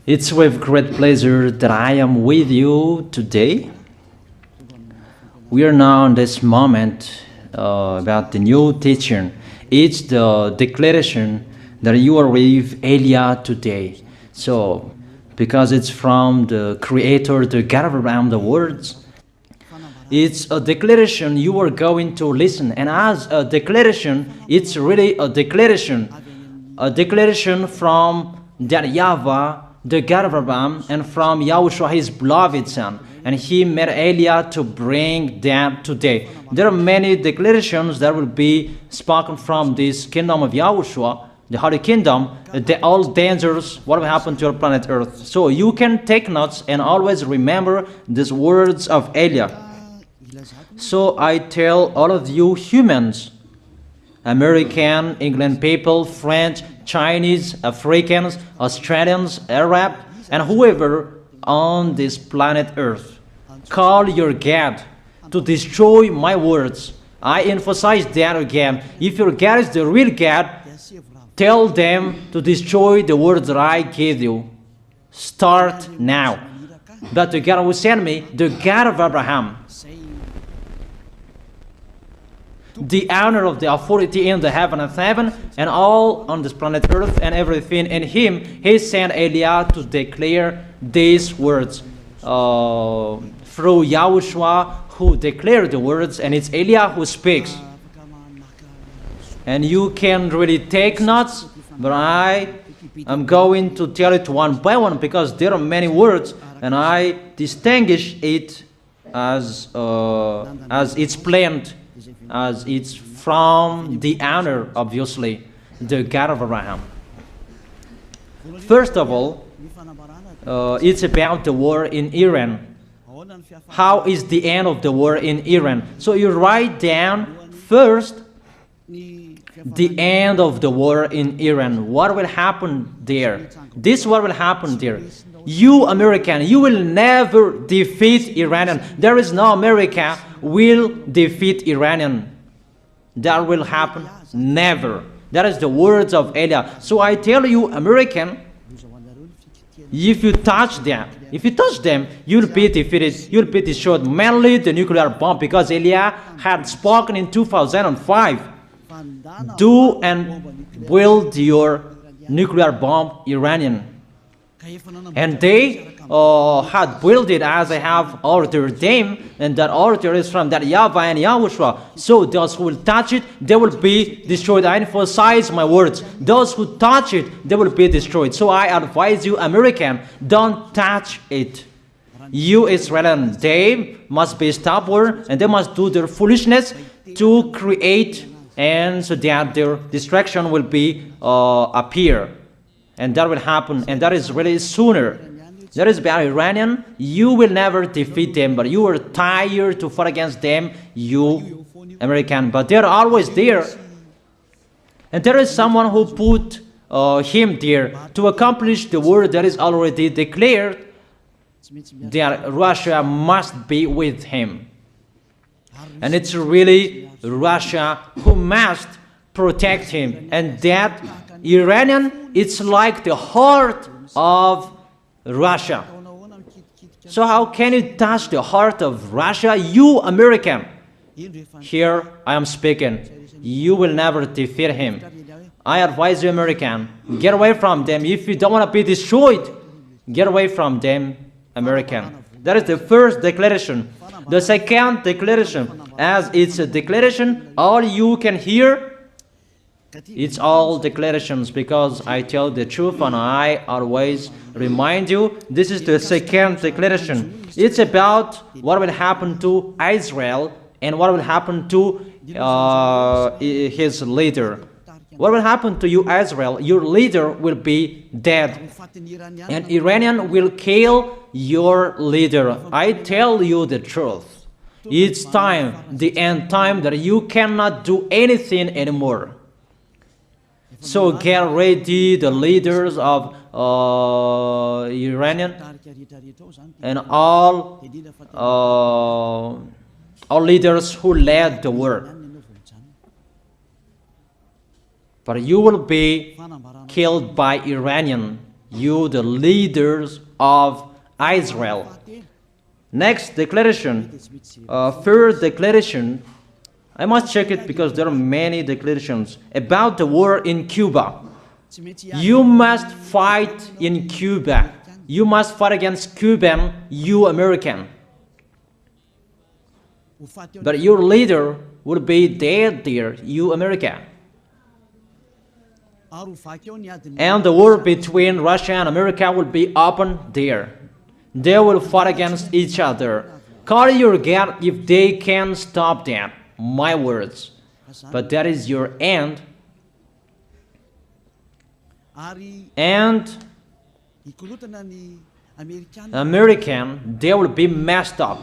It's with great pleasure that I am with you today. We are now in this moment about the new teaching. It's the declaration that you are with Elia today. So, because it's from the Creator, the God of Abraham, the words, it's a declaration you are going to listen. And as a declaration, it's really a declaration from that YAHVAH, the God of Abraham, and from YAHOSHUAH, his beloved son. And he made Elia to bring them today. There are many declarations that will be spoken from this kingdom of YAHOSHUAH, the Holy Kingdom, all dangers, what will happen to your planet Earth. So you can take notes and always remember these words of Elia. So I tell all of you humans, American, England people, French, Chinese, Africans, Australians, Arab, and whoever on this planet Earth, call your God to destroy my words. I emphasize that again. If your God is the real God, tell them to destroy the words that I gave you. Start now. But the God who sent me, the God of Abraham, the honor of the authority in the heaven of heaven and all on this planet Earth and everything in him, he sent Elia to declare these words through YAHOSHUAH, who declared the words, and it's Elia who speaks. And you can really take notes, but I am going to tell it one by one because there are many words, and I distinguish it as it's planned, as it's from the honor, obviously, the God of Abraham. First of all, it's about the war in Iran. How is the end of the war in Iran? So you write down first the end of the war in Iran. What will happen there? This is what will happen there. You American, you will never defeat Iranian. There is no America will defeat Iranian. That will happen never. That is the words of Elia. So I tell you, American, if you touch them, you'll be defeated, you'll be destroyed. Mainly the nuclear bomb, because Elia had spoken in 2005. Do and build your nuclear bomb, Iranian. And they had built it as I have ordered them, and that order is from that YAHVAH and YAHOSHUAH. So those who will touch it, they will be destroyed. I emphasize my words. Those who touch it, they will be destroyed. So I advise you, American, don't touch it. You Israelis, they must be stubborn, and they must do their foolishness to create, and so that their destruction will be appear. And that will happen, and that is really sooner. That is about Iranian. You will never defeat them, but you are tired to fight against them, you American. But they are always there. And there is someone who put him there to accomplish the word that is already declared, that Russia must be with him. And it's really Russia who must protect him. And that Iranian, it's like the heart of Russia. So how can you touch the heart of Russia? You American. Here I am speaking. You will never defeat him. I advise you, American, get away from them. If you don't want to be destroyed, get away from them, American. That is the first declaration. The second declaration, as it's a declaration, all you can hear, it's all declarations, because I tell the truth and I always remind you, this is the second declaration. It's about what will happen to Israel and what will happen to his leader. What will happen to you, Israel? Your leader will be dead, and Iranian will kill your leader. I tell you the truth. It's time, the end time, that you cannot do anything anymore. So get ready, the leaders of Iranian and all leaders who led the war. But you will be killed by Iranian. you the leaders of Israel. Next declaration, third declaration, I must check it because there are many declarations about the war in Cuba. You must fight in Cuba. You must fight against Cuban, you American. But your leader will be dead there, you America. And the war between Russia and America will be open there. They will fight against each other. Call your God if they can stop that. My words. But that is your end. And American, they will be messed up.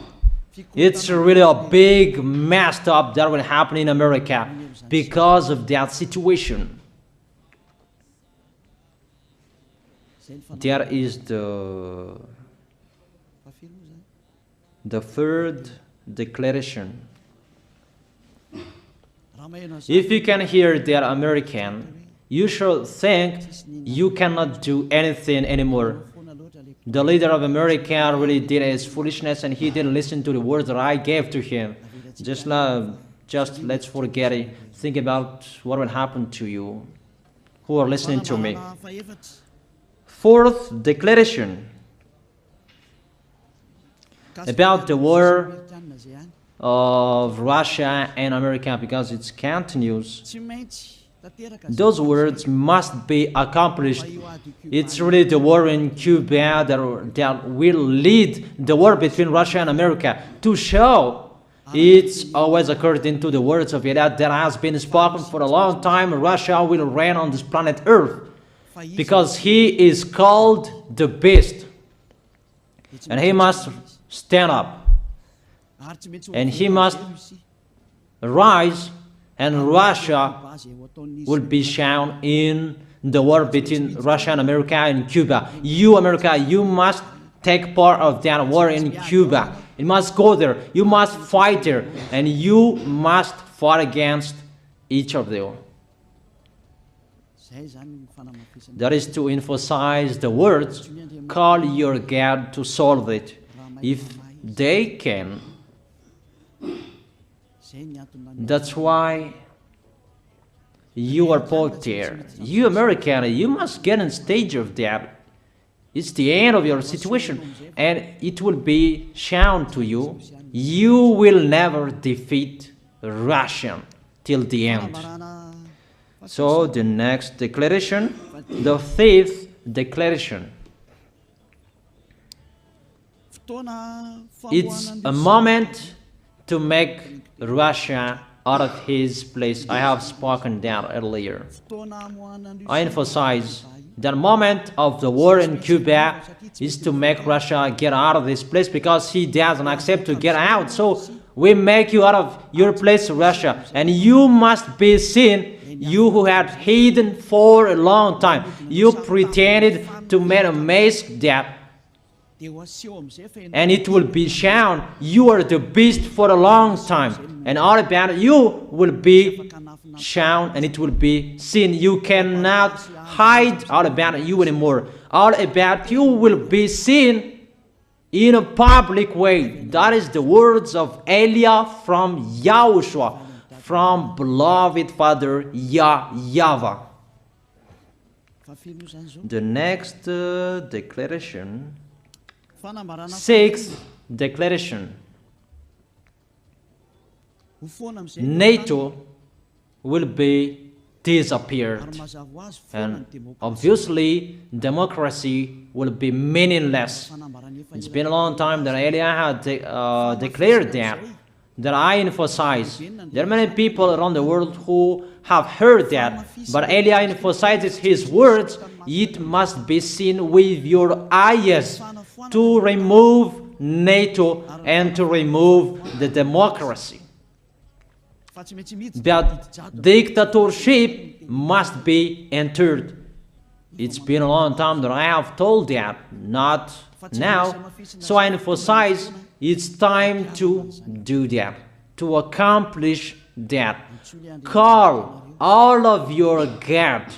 It's really a big messed up that will happen in America because of that situation. That is the third declaration. If you can hear that American, you should think you cannot do anything anymore. The leader of America really did his foolishness and he didn't listen to the words that I gave to him. Just let's forget it. Think about what will happen to you who are listening to me. Fourth declaration about the war of Russia and America, because it continues. Those words must be accomplished. It's really the war in Cuba that will lead the war between Russia and America to show it's always according to the words of YAH that has been spoken for a long time. Russia will reign on this planet Earth because he is called the beast and he must stand up and he must rise, and Russia will be shown in the war between Russia and America and Cuba. You, America, you must take part of that war in Cuba. You must go there. You must fight there. And you must fight against each of them. That is to emphasize the words, call your God to solve it. If they can, that's why you are put there. You American, you must get in stage of that. It's the end of your situation, and it will be shown to you. You will never defeat Russia till the end. So the next declaration, the fifth declaration. It's a moment to make Russia out of his place. I have spoken that earlier. I emphasize the moment of the war in Cuba is to make Russia get out of this place because he doesn't accept to get out. So we make you out of your place, Russia, and you must be seen. You who had hidden for a long time, you pretended to make a mess that, and it will be shown you are the beast for a long time, and all about you will be shown and it will be seen. You cannot hide all about you anymore. All about you will be seen in a public way. That is the words of Elia from YAHOSHUAH, from beloved Father YAHVAH. The next declaration, sixth declaration. NATO will be disappeared, and obviously democracy will be meaningless. It's been a long time that Elia had declared that I emphasize. There are many people around the world who have heard that, but Elia emphasizes his words. It must be seen with your eyes to remove NATO and to remove the democracy. That dictatorship must be entered. It's been a long time that I have told that, not now. So I emphasize it's time to do that, to accomplish that. Call all of your God.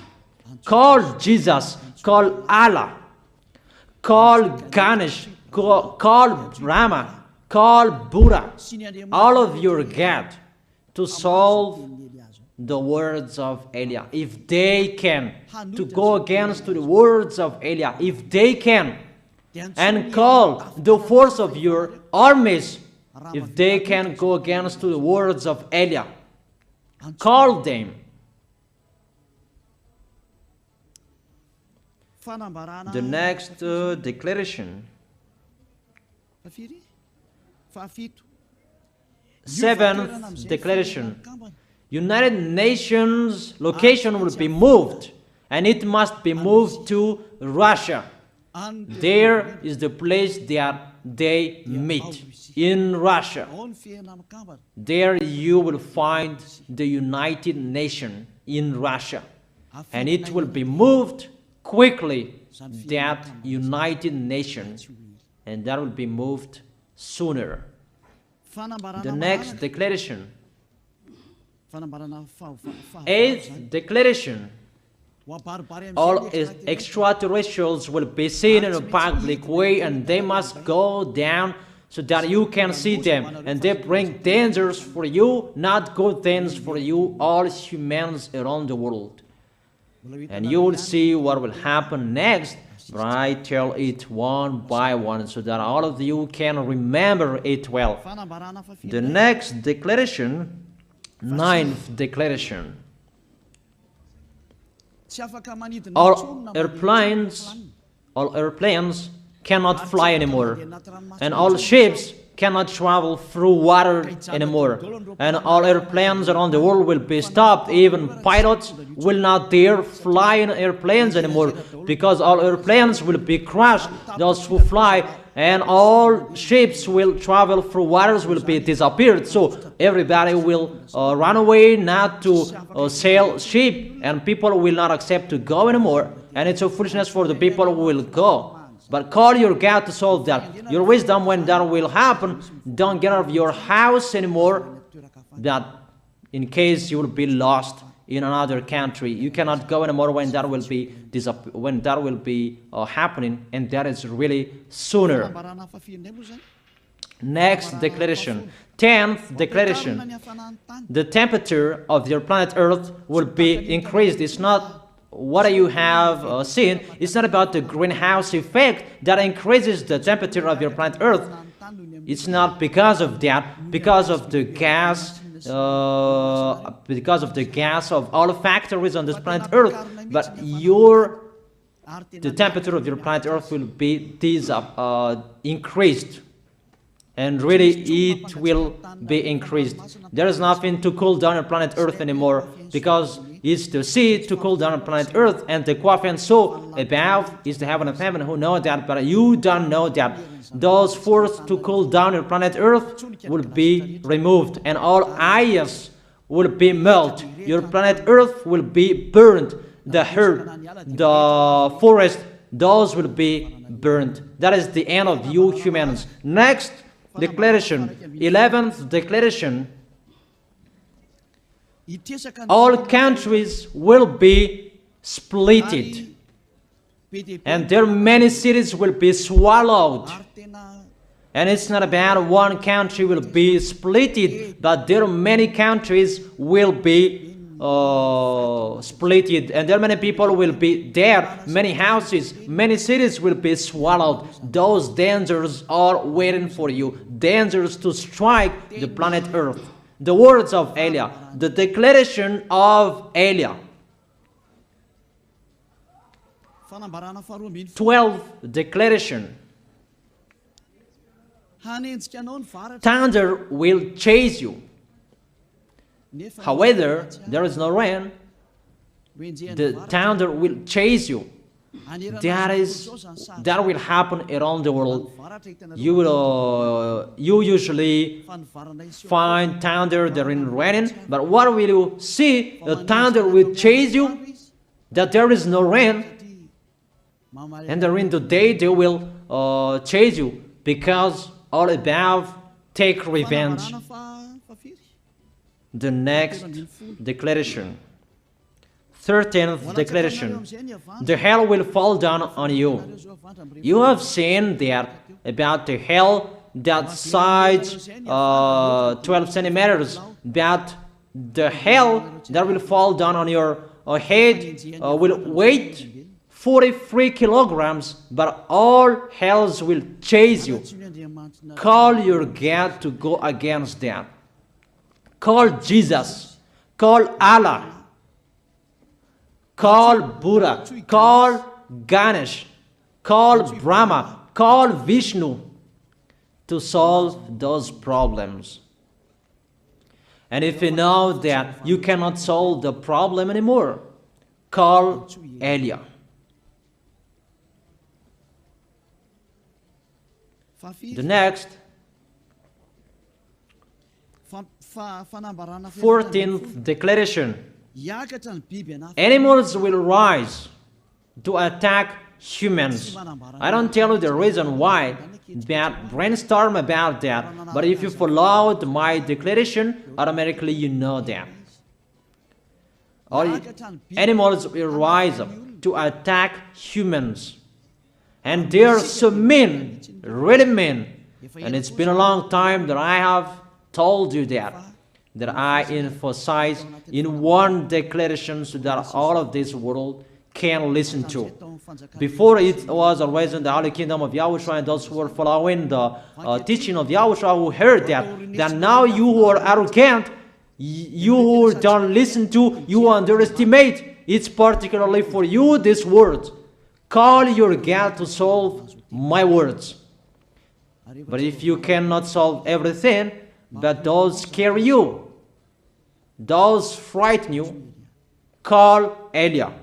Call Jesus, call Allah, call Ganesh, call Rama, call Buddha, all of your God, to solve the words of Elia. If they can, to go against the words of Elia, if they can, and call the force of your armies, if they can go against the words of Elia, call them. The next declaration. Seventh declaration. United Nations location will be moved, and it must be moved to Russia. There is the place that they meet, in Russia. There you will find the United Nations in Russia, and it will be moved quickly, that United Nations, and that will be moved sooner. The next declaration. Eighth declaration. All extraterrestrials will be seen in a public way, and they must go down so that you can see them, and they bring dangers for you, not good things for you, all humans around the world. And you will see what will happen next, but I tell it one by one so that all of you can remember it well. The next declaration, ninth declaration. All airplanes cannot fly anymore, and all ships cannot travel through water anymore, and all airplanes around the world will be stopped. Even pilots will not dare fly in airplanes anymore, because all airplanes will be crushed, those who fly, and all ships will travel through waters will be disappeared. So everybody will run away not to sail ship, and people will not accept to go anymore, and it's a foolishness for the people who will go. But call your God to solve that. Your wisdom when that will happen. Don't get out of your house anymore, that in case you will be lost in another country. You cannot go anymore when that will be happening, and that is really sooner. Next declaration. 10th declaration. The temperature of your planet Earth will be increased. It's not what you have seen. It's not about the greenhouse effect that increases the temperature of your planet Earth. It's not because of that, because of the gas, of all factories on this planet Earth. But the temperature of your planet Earth will be increased, and really it will be increased. There is nothing to cool down your planet Earth anymore, because it's the sea to cool down planet Earth, and the Quaf and so above is the heaven of heaven, who know that, but you don't know that. Those forces to cool down your planet Earth will be removed, and all ice will be melted. Your planet Earth will be burned. The earth, the forest, those will be burned. That is the end of you humans. Next declaration, 11th declaration. All countries will be splitted, and their many cities will be swallowed. And it's not about one country will be splitted, but there are many countries will be splitted, and there many people will be dead, many houses, many cities will be swallowed. Those dangers are waiting for you, dangers to strike the planet Earth. The words of Elia, the declaration of Elia. 12th declaration. Thunder will chase you. However, there is no rain. The thunder will chase you. That will happen around the world. You usually find thunder during raining, but what will you see? The thunder will chase you, that there is no rain, and during the day they will chase you, because all above take revenge. The next declaration, 13th declaration. The hell will fall down on you. You have seen that about the hell that size 12 centimeters, that the hell that will fall down on your head will weight 43 kilograms, but all hells will chase you. Call your God to go against that. Call Jesus. Call Allah. Call Buddha. Call Ganesh. Call Brahma. Call Vishnu to solve those problems. And if you know that you cannot solve the problem anymore, call Elia. The next, 14th declaration. Animals will rise to attack humans. I don't tell you the reason why, but brainstorm about that. But if you followed my declaration, automatically you know that. All animals will rise up to attack humans. And they are so mean, really mean. And it's been a long time that I have told you that I emphasize in one declaration so that all of this world can listen to. Before it was always in the Holy Kingdom of Yahushua, and those who were following the teaching of Yahushua who heard that now you who are arrogant, you who don't listen to, you underestimate. It's particularly for you, these words. Call your God to solve my words. But if you cannot solve everything, but those scare you, those frighten you, call Elia.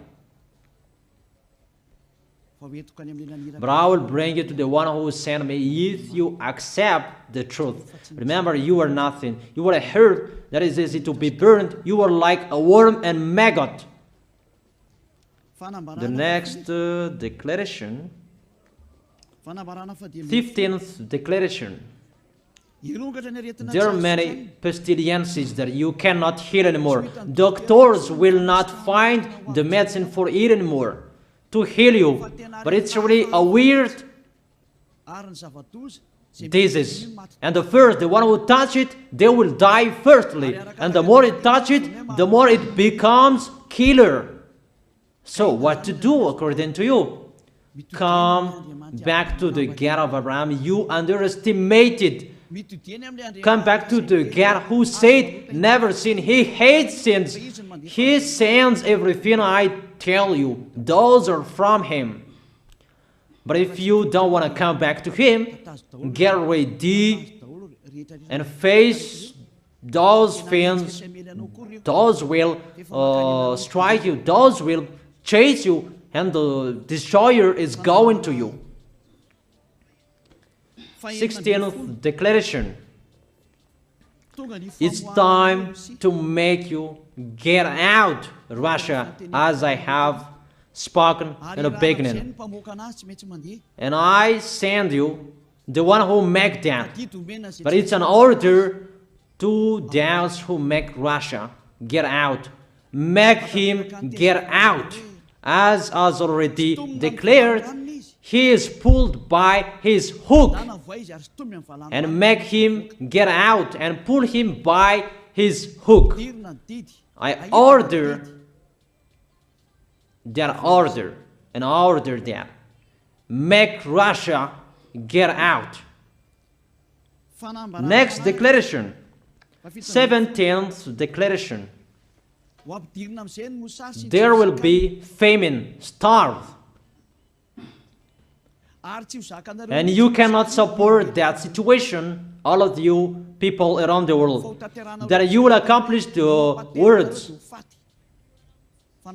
But I will bring you to the one who sent me if you accept the truth. Remember, you are nothing. You are a herb that is easy to be burned. You are like a worm and maggot. The next declaration, 15th declaration. There are many pestilences that you cannot heal anymore. Doctors will not find the medicine for it anymore to heal you. But it's really a weird disease. And the one who touch it, they will die firstly. And the more it touch it, the more it becomes killer. So what to do according to you? Come back to the God of Abraham. You underestimated. Come back to the God who said, never sin. He hates sins. He sends everything I tell you. Those are from him. But if you don't want to come back to him, get ready and face those things. Those will strike you. Those will chase you, and the destroyer is going to you. 16th declaration. It's time to make you get out, Russia, as I have spoken in the beginning. And I send you the one who make that. But it's an order to those who make Russia get out. Make him get out. As already declared, he is pulled by his hook, and make him get out and pull him by his hook. I order that. Make Russia get out. Next declaration, 17th declaration. There will be famine, starve. And you cannot support that situation, all of you people around the world, that you will accomplish the words.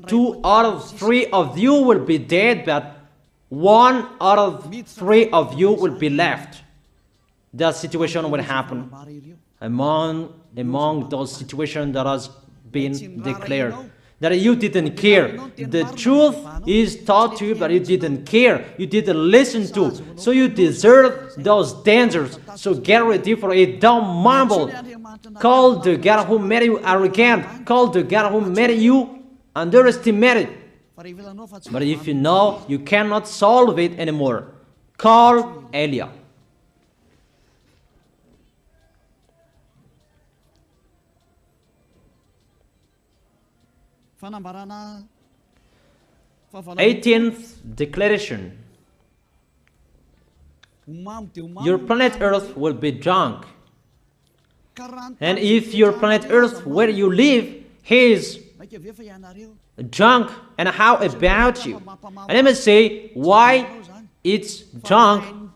2 out of 3 of you will be dead, but 1 out of 3 of you will be left. That situation will happen among those situations that has been declared. That you didn't care. The truth is taught to you, but you didn't care. You didn't listen to. So you deserve those dangers. So get ready for it. Don't mumble. Call the God who made you arrogant. Call the God who made you underestimate it. But if you know you cannot solve it anymore, call Eliah. Eighteenth declaration. Your planet Earth will be drunk. And if your planet Earth where you live is drunk, and how about you? And let me say why it's drunk.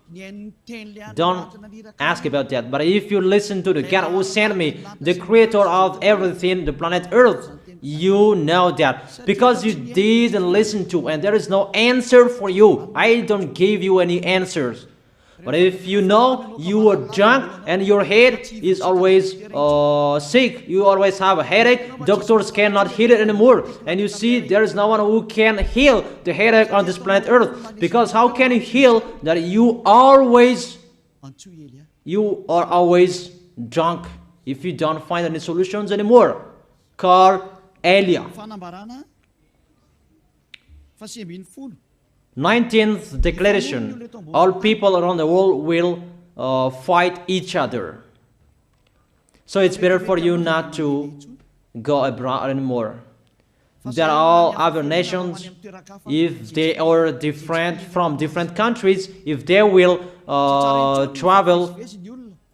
Don't ask about that. But if you listen to the God who sent me, the creator of everything, the planet Earth, you know that. Because you didn't listen to, and there is no answer for you. I don't give you any answers. But if you know you are drunk and your head is always sick, you always have a headache, doctors cannot heal it anymore. And you see there is no one who can heal the headache on this planet Earth. Because how can you heal that you are always drunk if you don't find any solutions anymore? Call Eliah. 19th declaration. All people around the world will fight each other. So it's better for you not to go abroad anymore. There are all other nations, if they are different from different countries, if they will travel,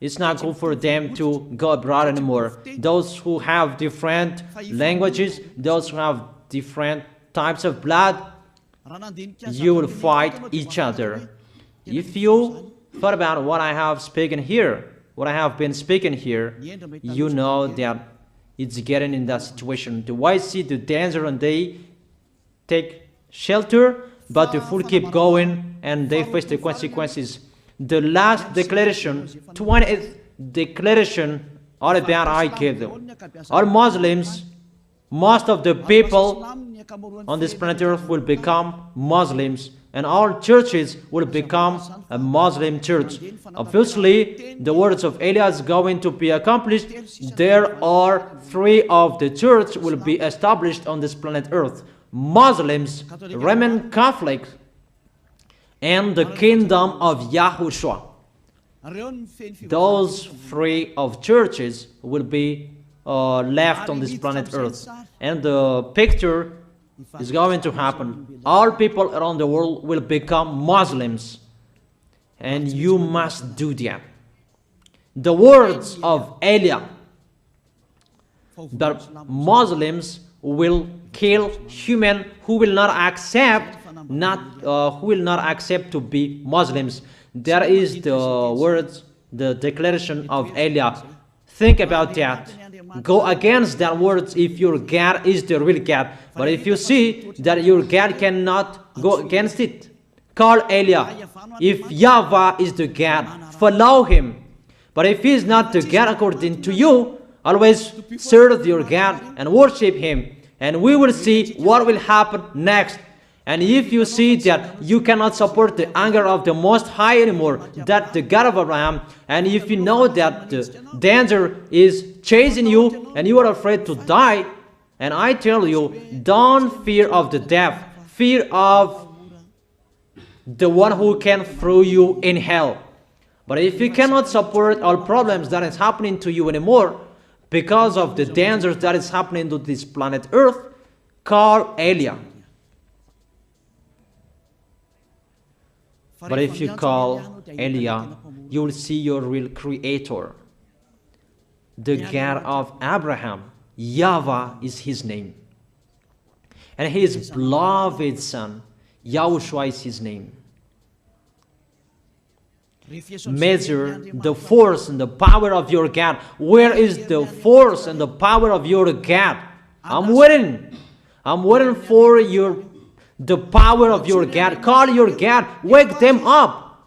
it's not good for them to go abroad anymore. Those who have different languages, those who have different types of blood, you will fight each other. If you thought about what I have spoken here, what I have been speaking here, you know that it's getting in that situation. The wise see the danger and they take shelter, but the fool keep going and they face the consequences. The last declaration, 20th declaration, all about I gave them. All Muslims, most of the people on this planet Earth will become Muslims, and all churches will become a Muslim church. Obviously, the words of Eliah is going to be accomplished. There are 3 of the church will be established on this planet Earth: Muslims, Roman Catholics, and the kingdom of YAHOSHUAH. Those 3 of churches will be left on this planet Earth, and the picture is going to happen. All people around the world will become Muslims, and you must do that. The words of Eliah, that Muslims will kill human who will not accept to be Muslims. That is the words, the declaration of Eliah. Think about that. Go against that words if your God is the real God. But if you see that your God cannot go against it, call Eliah. If YAHVAH is the God, follow him. But if he is not the God according to you, always serve your God and worship him. And we will see what will happen next. And if you see that you cannot support the anger of the Most High anymore, that the God of Abraham, and if you know that the danger is chasing you and you are afraid to die, and I tell you, don't fear of the death, fear of the one who can throw you in hell. But if you cannot support all problems that is happening to you anymore, because of the dangers that is happening to this planet Earth, call Eliah. But if you call Eliah, you will see your real creator, the God of Abraham. YAHVAH is his name. And his beloved son, YAHOSHUAH is his name. Measure the force and the power of your God. Where is the force and the power of your God? I'm waiting. I'm waiting for the power of your God. Call your God. Wake them up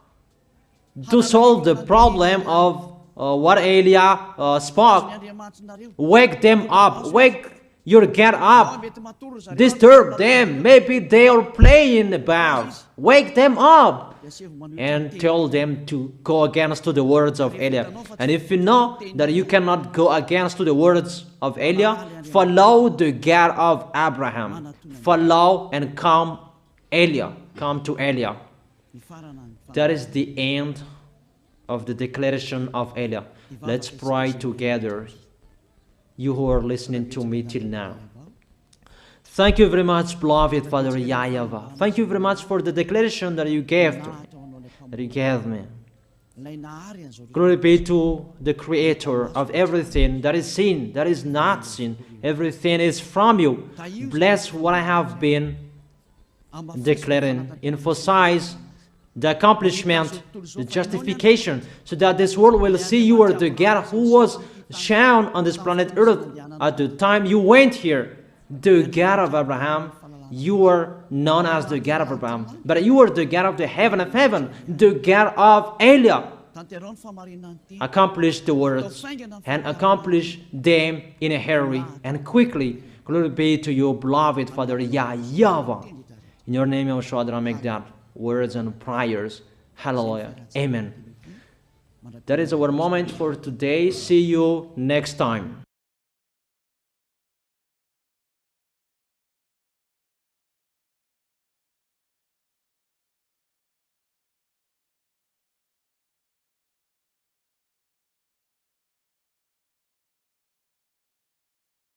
to solve the problem of what Eliah spoke. Wake them up. Wake You get up, disturb them. Maybe they are playing about. Wake them up and tell them to go against to the words of Eliah. And if you know that you cannot go against to the words of Eliah, follow the God of Abraham. Follow and come Eliah. Come to Eliah. That is the end of the declaration of Eliah. Let's pray together. You who are listening to me till now. Thank you very much, beloved Father YAHVAH. Thank you very much for the declaration that you gave to me, that you gave me. Glory be to the Creator of everything that is seen, that is not seen. Everything is from you. Bless what I have been declaring. Emphasize the accomplishment, the justification, so that this world will see you are the God who was shown on this planet Earth at the time you went here. The God of Abraham. You are known as the God of Abraham, but you are the God of the heaven of heaven, the God of Eliah. Accomplish the words and accomplish them in a hurry and quickly. Glory be to you, beloved Father YAHVAH. In your name, YAHOSHUAH, I make that words and prayers. Hallelujah. Amen. That is our moment for today. See you next time.